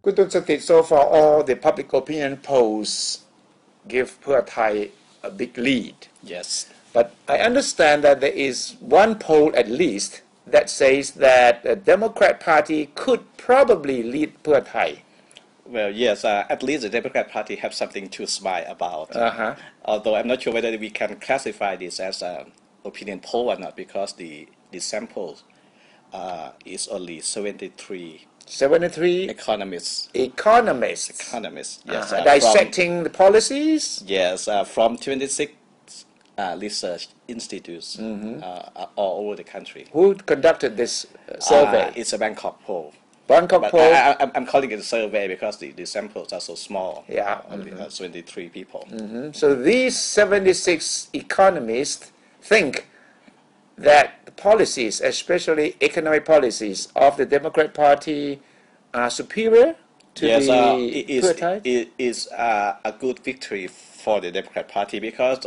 Kutun Satit, so far all the public opinion polls give Pheu Thai a big lead. Yes. But I understand that there is one poll at least that says that the Democrat Party could probably lead Pheu Thai. Well, yes, at least the Democrat Party have something to smile about. Although I'm not sure whether we can classify this as an opinion poll or not, because the sample is only 73 economists, yes, dissecting the policies. Yes, from 26 research institutes all over the country. Who conducted this survey? It's a Bangkok poll. Bangkok poll. I'm calling it a survey because the samples are so small. Yeah. Only 73 people. So these 76 economists think that the policies, especially economic policies of the Democrat Party, are superior to yes, the Pheu Thai? it is a good victory for the Democrat Party because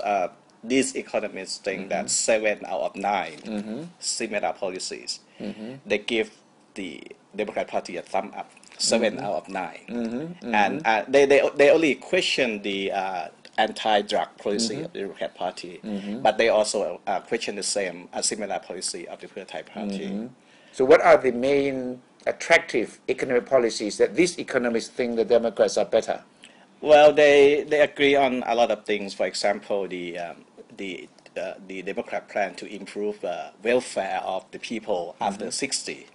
these economists think that 7 out of 9 similar policies, they give the Democrat Party a thumb up, 7 out of 9. And they only question the anti-drug policy of the Democrat Party, but they also question the similar policy of the Pheu Thai Party. So what are the main attractive economic policies that these economists think the Democrats are better? Well, they agree on a lot of things. For example, the Democrat plan to improve welfare of the people after 60.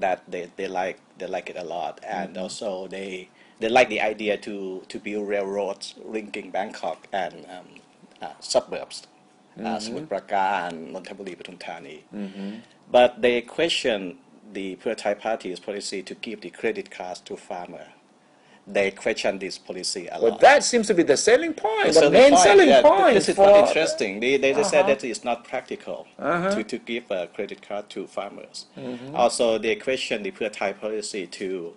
That they like it a lot, and also they like the idea to build railroads linking Bangkok and suburbs, Samut Prakan, Nonthaburi, Pathum Thani. But they question the Pheu Thai Party's policy to give the credit cards to farmers. They question this policy a lot. Well, that seems to be the selling point, the main selling point. This is quite interesting. They said that it's not practical to give a credit card to farmers. Also, they question the Pheu Thai policy to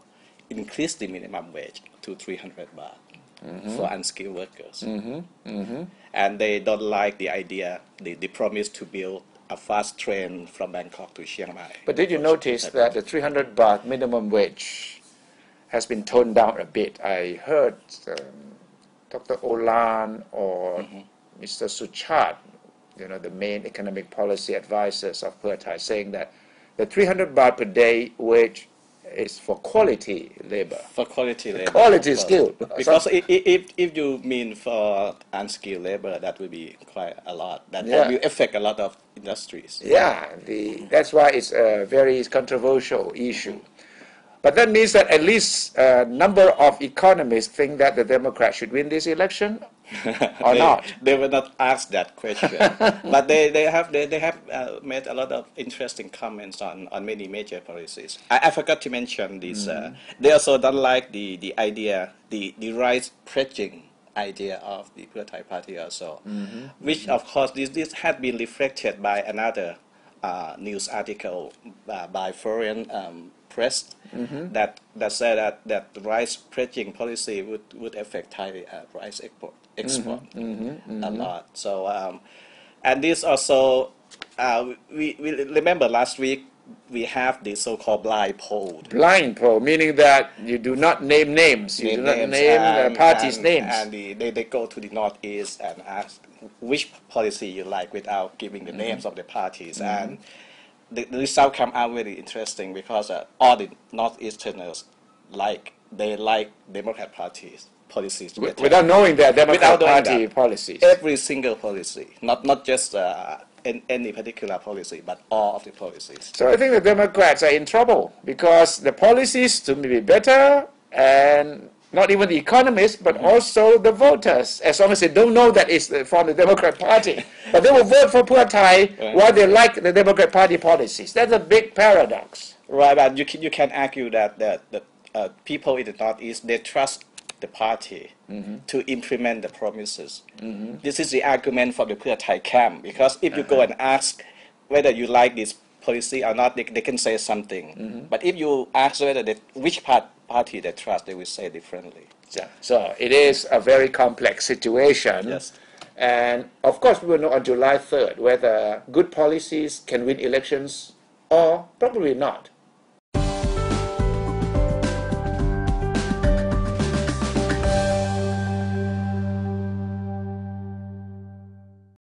increase the minimum wage to 300 baht for unskilled workers. And they don't like the idea, the promise to build a fast train from Bangkok to Chiang Mai. But did you notice that the 300 baht minimum wage has been toned down a bit? I heard Dr. Olan or Mr. Suchat, the main economic policy advisors of Pheu Thai, saying that the 300 baht per day wage is for quality labor. For quality labor. Quality skill. Because if you mean for unskilled labor, that will be quite a lot. That will affect a lot of industries. Yeah, that's why it's a very controversial issue. But that means that at least a number of economists think that the Democrats should win this election, or not. They will not ask that question, but they have made a lot of interesting comments on many major policies. I forgot to mention this. They also don't like the idea, the rights pledging idea of the Pheu Thai Party also, which of course this had been reflected by another news article by foreign press that said that the rice pledging policy would affect Thai rice export a lot. So and this also we remember last week we have the so-called blind poll. Blind poll, meaning that you do not name names, you do not name the parties' names. And they go to the Northeast and ask which policy you like without giving the names of the parties. And the result come out very interesting because all the Northeasterners like Democrat Party's policies. Without knowing their Democrat Party policies. Every single policy, not just any particular policy, but all of the policies. So I think the Democrats are in trouble because the policies to be better, and not even the economists, but also the voters, as long as they don't know that it's from the Democrat Party. But they will vote for Pheu Thai while they like the Democrat Party policies. That's a big paradox. Right, but you can argue that the people in the Northeast, they trust the party to implement the promises. This is the argument for the Pheu Thai camp, because if you go and ask whether you like this policy or not, they can say something. But if you ask whether which party they trust, they will say differently. So it is a very complex situation. Yes. And of course, we will know on July 3rd whether good policies can win elections or probably not.